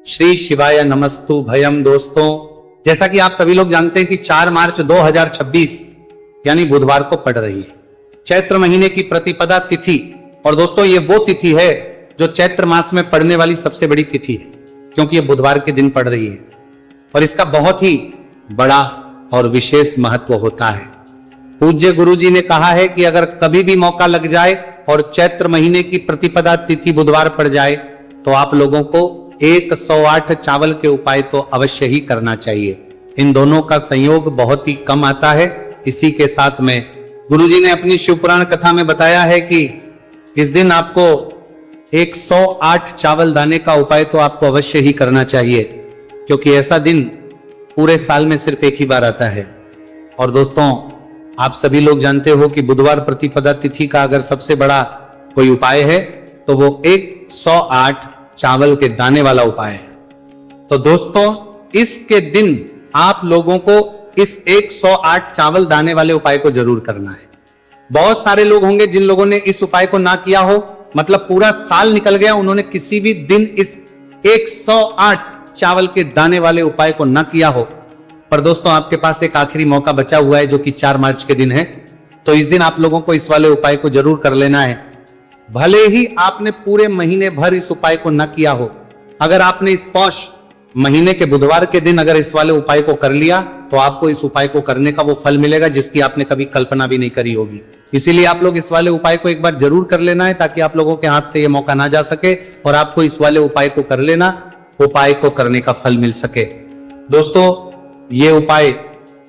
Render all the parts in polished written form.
श्री शिवाय नमस्तु भयम। दोस्तों, जैसा कि आप सभी लोग जानते हैं कि 4 मार्च 2026 यानी बुधवार को पड़ रही है चैत्र महीने की प्रतिपदा तिथि। और दोस्तों, ये वो तिथि है जो चैत्र मास में पड़ने वाली सबसे बड़ी तिथि है, क्योंकि ये बुधवार के दिन पड़ रही है और इसका बहुत ही बड़ा और विशेष महत्व होता है। पूज्य गुरु जी ने कहा है कि अगर कभी भी मौका लग जाए और चैत्र महीने की प्रतिपदा तिथि बुधवार पड़ जाए तो आप लोगों को 108 चावल के उपाय तो अवश्य ही करना चाहिए। इन दोनों का संयोग बहुत ही कम आता है। इसी के साथ में गुरुजी ने अपनी शिवपुराण कथा में बताया है कि इस दिन आपको 108 चावल दाने का उपाय तो आपको अवश्य ही करना चाहिए, क्योंकि ऐसा दिन पूरे साल में सिर्फ एक ही बार आता है। और दोस्तों, आप सभी लोग जानते हो कि बुधवार प्रतिपदा तिथि का अगर सबसे बड़ा कोई उपाय है तो वो 108 चावल के दाने वाला उपाय है। तो दोस्तों, इसके दिन आप लोगों को इस 108 चावल दाने वाले उपाय को जरूर करना है। बहुत सारे लोग होंगे जिन लोगों ने इस उपाय को ना किया हो, मतलब पूरा साल निकल गया, उन्होंने किसी भी दिन इस 108 चावल के दाने वाले उपाय को ना किया हो। पर दोस्तों, आपके पास एक आखिरी मौका बचा हुआ है जो कि 4 मार्च के दिन है। तो इस दिन आप लोगों को इस वाले उपाय को जरूर कर लेना है। भले ही आपने पूरे महीने भर इस उपाय को न किया हो, अगर आपने इस पौष महीने के बुधवार के दिन अगर इस वाले उपाय को कर लिया तो आपको इस उपाय को करने का वो फल मिलेगा जिसकी आपने कभी कल्पना भी नहीं करी होगी। इसीलिए आप लोग इस वाले उपाय को एक बार जरूर कर लेना है, ताकि आप लोगों के हाथ से ये मौका ना जा सके और आपको इस वाले उपाय को कर लेना, उपाय को करने का फल मिल सके। दोस्तों, ये उपाय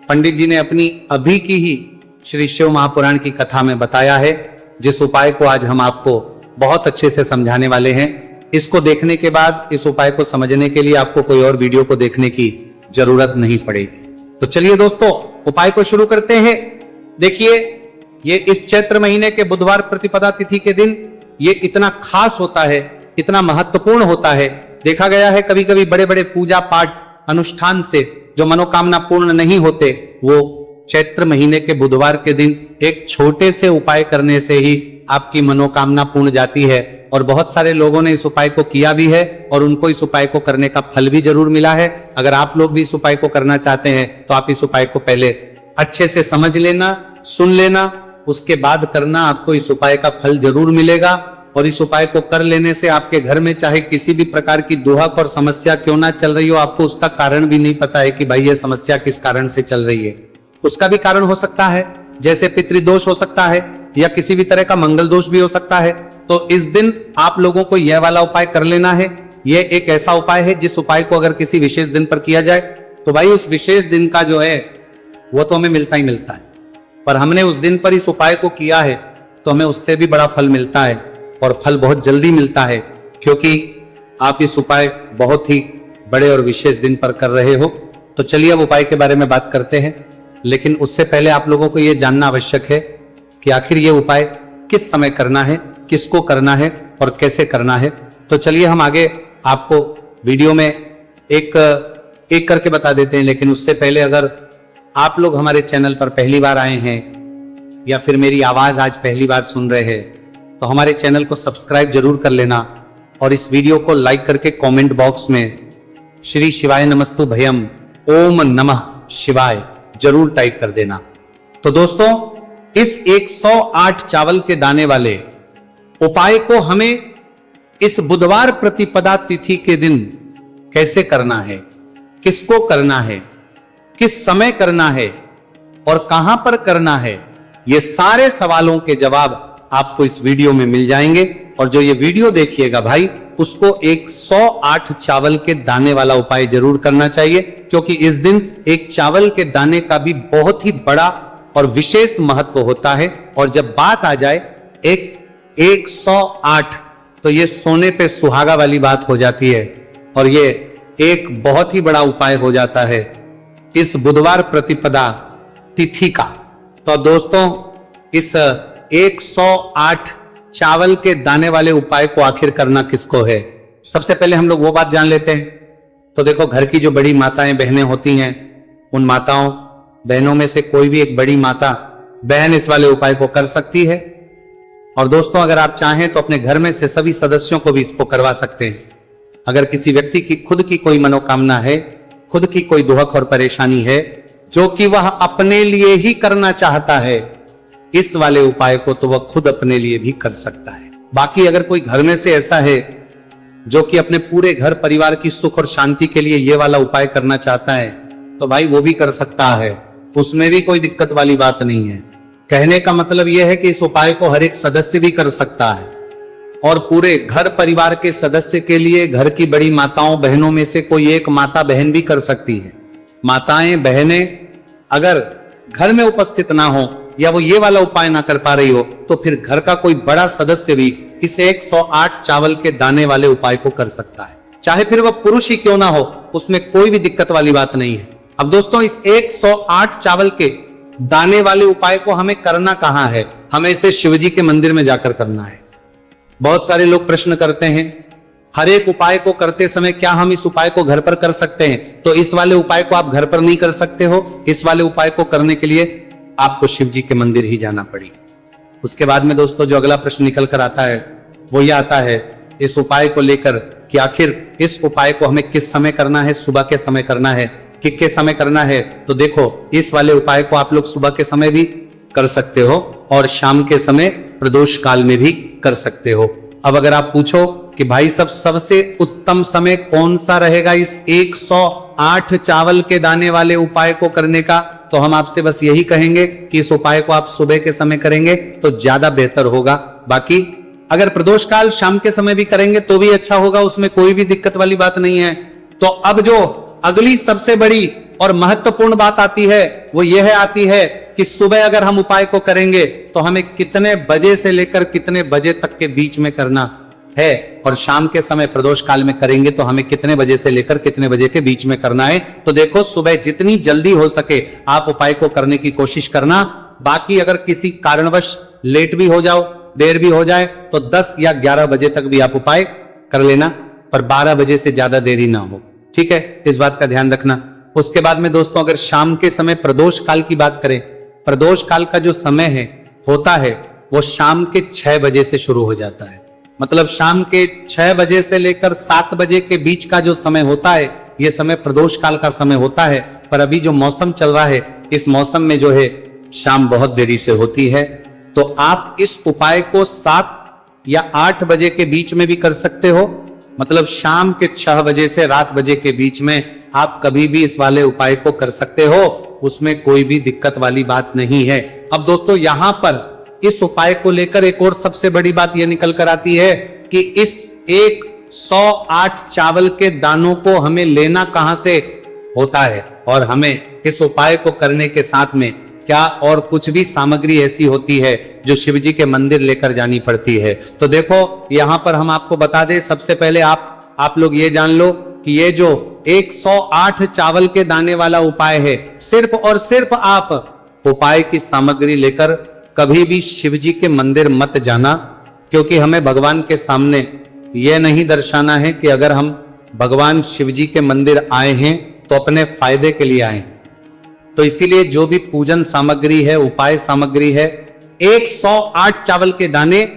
पंडित जी ने अपनी अभी की ही श्री शिव महापुराण की कथा में बताया है, जिस उपाय को आज हम आपको बहुत अच्छे से समझाने वाले हैं। इसको देखने के बाद इस उपाय को समझने के लिए आपको कोई और वीडियो को देखने की जरूरत नहीं पड़ेगी। तो चलिए दोस्तों, उपाय को शुरू करते हैं। देखिए, ये इस चैत्र महीने के बुधवार प्रतिपदा तिथि के दिन ये इतना खास होता है, इतना महत्वपूर्ण होता है। देखा गया है कभी कभी बड़े बड़े पूजा पाठ अनुष्ठान से जो मनोकामना पूर्ण नहीं होते, वो चैत्र महीने के बुधवार के दिन एक छोटे से उपाय करने से ही आपकी मनोकामना पूर्ण जाती है। और बहुत सारे लोगों ने इस उपाय को किया भी है और उनको इस उपाय को करने का फल भी जरूर मिला है। अगर आप लोग भी इस उपाय को करना चाहते हैं तो आप इस उपाय को पहले अच्छे से समझ लेना, सुन लेना, उसके बाद करना। आपको इस उपाय का फल जरूर मिलेगा। और इस उपाय को कर लेने से आपके घर में चाहे किसी भी प्रकार की दुहक और समस्या क्यों ना चल रही हो, आपको उसका कारण भी नहीं पता है कि भाई ये समस्या किस कारण से चल रही है। उसका भी कारण हो सकता है, जैसे पितृदोष हो सकता है या किसी भी तरह का मंगल दोष भी हो सकता है। तो इस दिन आप लोगों को यह वाला उपाय कर लेना है। यह एक ऐसा उपाय है जिस उपाय को अगर किसी विशेष दिन पर किया जाए तो भाई उस विशेष दिन का जो है वो तो हमें मिलता ही मिलता है। पर हमने उस दिन पर इस उपाय को किया है तो हमें उससे भी बड़ा फल मिलता है, और फल बहुत जल्दी मिलता है, क्योंकि आप इस उपाय बहुत ही बड़े और विशेष दिन पर कर रहे हो। तो चलिए अब उपाय के बारे में बात करते हैं। लेकिन उससे पहले आप लोगों को यह जानना आवश्यक है कि आखिर ये उपाय किस समय करना है, किसको करना है और कैसे करना है। तो चलिए हम आगे आपको वीडियो में एक एक करके बता देते हैं। लेकिन उससे पहले अगर आप लोग हमारे चैनल पर पहली बार आए हैं या फिर मेरी आवाज आज पहली बार सुन रहे हैं तो हमारे चैनल को सब्सक्राइब जरूर कर लेना और इस वीडियो को लाइक करके कमेंट बॉक्स में श्री शिवाय नमस्तु भयम ओम नमः शिवाय जरूर टाइप कर देना। तो दोस्तों, इस 108 चावल के दाने वाले उपाय को हमें इस बुधवार प्रतिपदा तिथि के दिन कैसे करना है, किसको करना है, किस समय करना है और कहां पर करना है, ये सारे सवालों के जवाब आपको इस वीडियो में मिल जाएंगे। और जो ये वीडियो देखिएगा भाई, उसको 108 चावल के दाने वाला उपाय जरूर करना चाहिए, क्योंकि इस दिन एक चावल के दाने का भी बहुत ही बड़ा और विशेष महत्व होता है। और जब बात आ जाए 108 तो ये सोने पे सुहागा वाली बात हो जाती है और ये एक बहुत ही बड़ा उपाय हो जाता है इस बुधवार प्रतिपदा तिथि का। तो दोस्तों, इस 108 चावल के दाने वाले उपाय को आखिर करना किसको है, सबसे पहले हम लोग वो बात जान लेते हैं। तो देखो, घर की जो बड़ी माताएं बहनें होती हैं, उन माताओं बहनों में से कोई भी एक बड़ी माता बहन इस वाले उपाय को कर सकती है। और दोस्तों, अगर आप चाहें तो अपने घर में से सभी सदस्यों को भी इसको करवा सकते हैं। अगर किसी व्यक्ति की खुद की कोई मनोकामना है, खुद की कोई दुख और परेशानी है जो कि वह अपने लिए ही करना चाहता है, इस वाले उपाय को तो वह खुद अपने लिए भी कर सकता है। बाकी अगर कोई घर में से ऐसा है जो कि अपने पूरे घर परिवार की सुख और शांति के लिए ये वाला उपाय करना चाहता है, तो भाई वो भी कर सकता है, उसमें भी कोई दिक्कत वाली बात नहीं है। कहने का मतलब यह है कि इस उपाय को हर एक सदस्य भी कर सकता है और पूरे घर परिवार के सदस्य के लिए घर की बड़ी माताओं बहनों में से कोई एक माता बहन भी कर सकती है। माताएं बहनें अगर घर में उपस्थित ना हो या वो ये वाला उपाय ना कर पा रही हो, तो फिर घर का कोई बड़ा सदस्य भी इस 108 चावल के दाने वाले उपाय को कर सकता है, चाहे फिर वह पुरुष ही क्यों ना हो, उसमें कोई भी दिक्कत वाली बात नहीं है। अब दोस्तों, इस 108 चावल के दाने वाले उपाय को हमें करना कहां है? हमें इसे शिवजी के मंदिर में जाकर करना है। बहुत सारे लोग प्रश्न करते हैं, हर एक उपाय को करते समय क्या हम इस उपाय को घर पर कर सकते हैं? तो इस वाले उपाय को आप घर पर नहीं कर सकते हो। इस वाले उपाय को करने के लिए आपको शिवजी के मंदिर ही जाना पड़ेगा। उसके बाद में दोस्तों जो अगला प्रश्न निकल कर आता है वो यह आता है इस उपाय को लेकर कि आखिर इस उपाय को हमें किस समय करना है, सुबह के समय करना है कि किस समय करना है? तो देखो, इस वाले उपाय को आप लोग सुबह के समय भी कर सकते हो और शाम के समय प्रदोष काल में भी कर सकते हो। अब अगर आप पूछो कि भाई सबसे उत्तम समय कौन सा रहेगा इस 108 चावल के दाने वाले उपाय को करने का, तो हम आपसे बस यही कहेंगे कि इस उपाय को आप सुबह के समय करेंगे तो ज्यादा बेहतर होगा। बाकी अगर प्रदोष काल शाम के समय भी करेंगे तो भी अच्छा होगा, उसमें कोई भी दिक्कत वाली बात नहीं है। तो अब जो अगली सबसे बड़ी और महत्वपूर्ण बात आती है वो यह आती है कि सुबह अगर हम उपाय को करेंगे तो हमें कितने बजे से लेकर कितने बजे तक के बीच में करना है, और शाम के समय प्रदोष काल में करेंगे तो हमें कितने बजे से लेकर कितने बजे के बीच में करना है। तो देखो, सुबह जितनी जल्दी हो सके आप उपाय को करने की कोशिश करना। बाकी अगर किसी कारणवश लेट भी हो जाओ, देर भी हो जाए, तो 10 या 11 बजे तक भी आप उपाय कर लेना, पर 12 बजे से ज्यादा देरी ना हो, ठीक है? इस बात का ध्यान रखना। उसके बाद में दोस्तों अगर शाम के समय प्रदोष काल की बात करें, प्रदोष काल का जो समय है होता है वो शाम के 6 बजे से शुरू हो जाता है। मतलब शाम के 6 बजे से लेकर 7 बजे के बीच का जो समय होता है यह समय प्रदोष काल का समय होता है। पर अभी जो मौसम चल रहा है इस मौसम में जो है शाम बहुत देरी से होती है, तो आप इस उपाय को 7 या 8 बजे के बीच में भी कर सकते हो। मतलब शाम के 6 बजे से रात बजे के बीच में आप कभी भी इस वाले उपाय को कर सकते हो, उसमें कोई भी दिक्कत वाली बात नहीं है। अब दोस्तों यहां पर इस उपाय को लेकर एक और सबसे बड़ी बात यह निकल कर आती है कि इस 108 चावल के दानों को हमें लेना कहां से होता है, और हमें इस उपाय को करने के साथ में क्या और कुछ भी सामग्री ऐसी होती है जो शिवजी के मंदिर लेकर जानी पड़ती है। तो देखो, यहां पर हम आपको बता दें, सबसे पहले आप लोग ये जान लो कि ये जो 108 चावल के दाने वाला उपाय है, सिर्फ और सिर्फ आप उपाय की सामग्री लेकर कभी भी शिवजी के मंदिर मत जाना, क्योंकि हमें भगवान के सामने यह नहीं दर्शाना है कि अगर हम भगवान शिवजी के मंदिर आए हैं तो अपने फायदे के लिए आए। तो इसीलिए जो भी पूजन सामग्री है, उपाय सामग्री है, 108 चावल के दाने,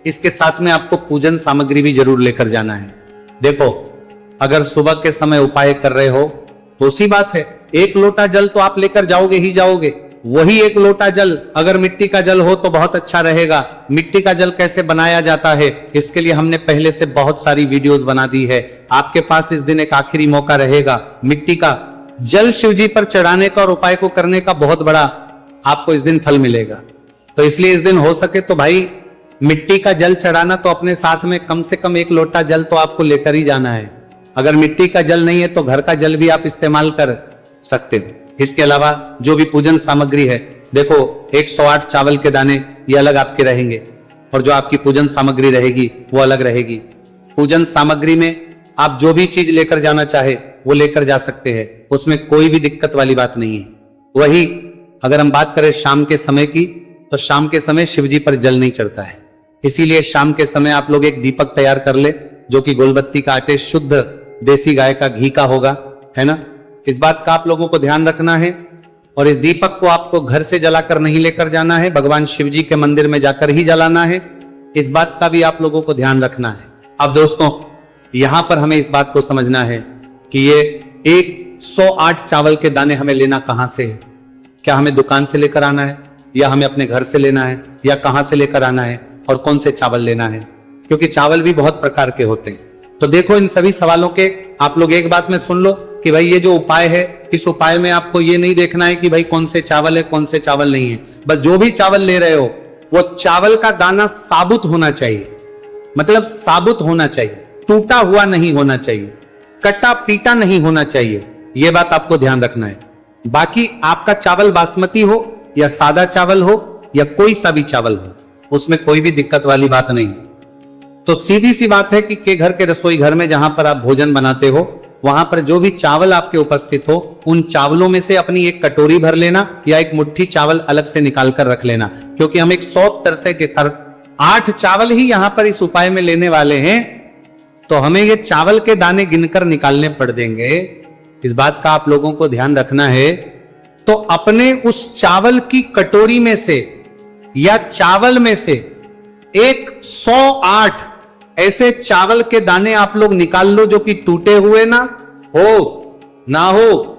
इसके साथ में आपको पूजन सामग्री भी जरूर लेकर जाना है। देखो, अगर सुबह के समय उपाय कर रहे हो तो उसी बात है, 1 लोटा जल तो आप लेकर जाओगे ही जाओगे। वही 1 लोटा जल अगर मिट्टी का जल हो तो बहुत अच्छा रहेगा। मिट्टी का जल कैसे बनाया जाता है इसके लिए हमने पहले से बहुत सारी वीडियोस बना दी है। आपके पास इस दिन एक आखिरी मौका रहेगा मिट्टी का जल शिवजी पर चढ़ाने का और उपाय को करने का, बहुत बड़ा आपको इस दिन फल मिलेगा। तो इसलिए इस दिन हो सके तो भाई मिट्टी का जल चढ़ाना तो अपने साथ में कम से कम 1 लोटा जल तो आपको लेकर ही जाना है। अगर मिट्टी का जल नहीं है तो घर का जल भी आप इस्तेमाल कर सकते हो। इसके अलावा जो भी पूजन सामग्री है, देखो 108 चावल के दाने ये अलग आपके रहेंगे और जो आपकी पूजन सामग्री रहेगी वो अलग रहेगी। पूजन सामग्री में आप जो भी चीज लेकर जाना चाहे वो लेकर जा सकते हैं, उसमें कोई भी दिक्कत वाली बात नहीं है। वही अगर हम बात करें शाम के समय की, तो शाम के समय शिवजी पर जल नहीं चढ़ता है, इसीलिए शाम के समय आप लोग एक दीपक तैयार कर ले जो कि गोलबत्ती का आटे, शुद्ध देसी गाय का घी का होगा, है ना। इस बात का आप लोगों को ध्यान रखना है। और इस दीपक को आपको घर से जलाकर नहीं लेकर जाना है, भगवान शिवजी के मंदिर में जाकर ही जलाना है। इस बात का भी आप लोगों को ध्यान रखना है। अब दोस्तों यहां पर हमें इस बात को समझना है कि ये 108 चावल के दाने हमें लेना कहां से है। क्या हमें दुकान से लेकर आना है, या हमें अपने घर से लेना है, या कहां से लेकर आना है, और कौन से चावल लेना है, क्योंकि चावल भी बहुत प्रकार के होते हैं। तो देखो, इन सभी सवालों के आप लोग एक बात में सुन लो कि भाई ये जो उपाय है, इस उपाय में आपको ये नहीं देखना है कि भाई कौन से चावल है, कौन से चावल नहीं है। बस जो भी चावल ले रहे हो वो चावल का दाना साबुत होना चाहिए, मतलब साबुत होना चाहिए, टूटा हुआ नहीं होना चाहिए, कटा पीटा नहीं होना चाहिए। यह बात आपको ध्यान रखना है। बाकी आपका चावल बासमती हो या सादा चावल हो या कोई सा भी चावल हो, उसमें कोई भी दिक्कत वाली बात नहीं। तो सीधी सी बात है कि घर के रसोई घर में जहां पर आप भोजन बनाते हो, वहां पर जो भी चावल आपके उपस्थित हो, उन चावलों में से अपनी एक कटोरी भर लेना या एक मुट्ठी चावल अलग से निकाल कर रख लेना, क्योंकि हम एक 100 तरह के 8 चावल ही यहां पर इस उपाय में लेने वाले हैं। तो हमें ये चावल के दाने गिनकर निकालने पड़ देंगे। इस बात का आप लोगों को ध्यान रखना है। तो अपने उस चावल की कटोरी में से या चावल में से 108 ऐसे चावल के दाने आप लोग निकाल लो जो कि टूटे हुए ना हो,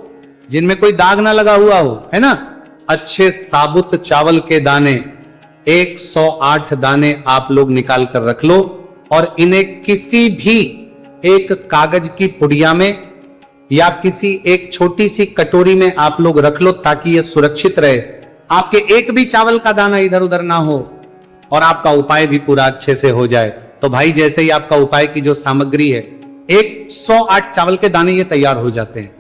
जिनमें कोई दाग ना लगा हुआ हो, है ना। अच्छे साबुत चावल के दाने 108 दाने आप लोग निकाल कर रख लो, और इन्हें किसी भी एक कागज की पुड़िया में या किसी एक छोटी सी कटोरी में आप लोग रख लो, ताकि यह सुरक्षित रहे, आपके एक भी चावल का दाना इधर उधर ना हो, और आपका उपाय भी पूरा अच्छे से हो जाए। तो भाई जैसे ही आपका उपाय की जो सामग्री है, 108 चावल के दाने ये तैयार हो जाते हैं।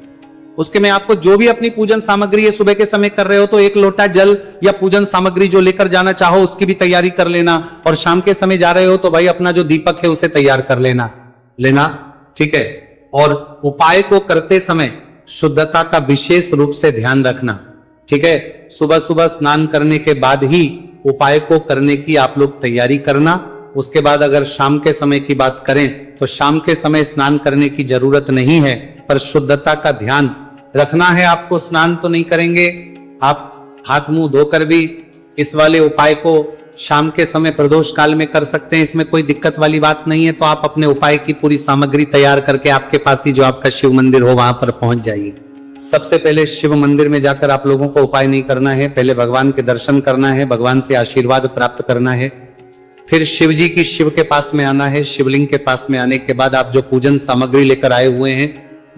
उसके में आपको जो भी अपनी पूजन सामग्री है, सुबह के समय कर रहे हो तो 1 लोटा जल या पूजन सामग्री जो लेकर जाना चाहो उसकी भी तैयारी कर लेना, और शाम के समय जा रहे हो तो भाई अपना जो दीपक है उसे तैयार कर लेना, ठीक है। और उपाय को करते समय शुद्धता का विशेष रूप से ध्यान रखना, ठीक है। सुबह सुबह स्नान करने के बाद ही उपाय को करने की आप लोग तैयारी करना। उसके बाद अगर शाम के समय की बात करें तो शाम के समय स्नान करने की जरूरत नहीं है, पर शुद्धता का ध्यान रखना है आपको। स्नान तो नहीं करेंगे, आप हाथ मुंह धोकर भी इस वाले उपाय को शाम के समय प्रदोष काल में कर सकते हैं, इसमें कोई दिक्कत वाली बात नहीं है। तो आप अपने उपाय की पूरी सामग्री तैयार करके आपके पास ही जो आपका शिव मंदिर हो वहां पर पहुंच जाइए। सबसे पहले शिव मंदिर में जाकर आप लोगों को उपाय नहीं करना है, पहले भगवान के दर्शन करना है, भगवान से आशीर्वाद प्राप्त करना है। फिर शिव जी की शिव के पास में आना है। शिवलिंग के पास में आने के बाद आप जो पूजन सामग्री लेकर आए हुए हैं,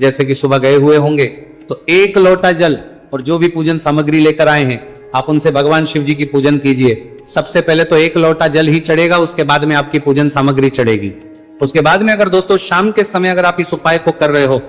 जैसे कि सुबह गए हुए होंगे, तो 1 लोटा जल और जो भी पूजन सामग्री लेकर आए हैं आप उनसे भगवान शिव जी की पूजन कीजिए। सबसे पहले तो 1 लोटा जल ही चढ़ेगा, उसके बाद में आपकी पूजन सामग्री चढ़ेगी। उसके बाद में अगर दोस्तों शाम के समय अगर आप इस उपाय को कर रहे हो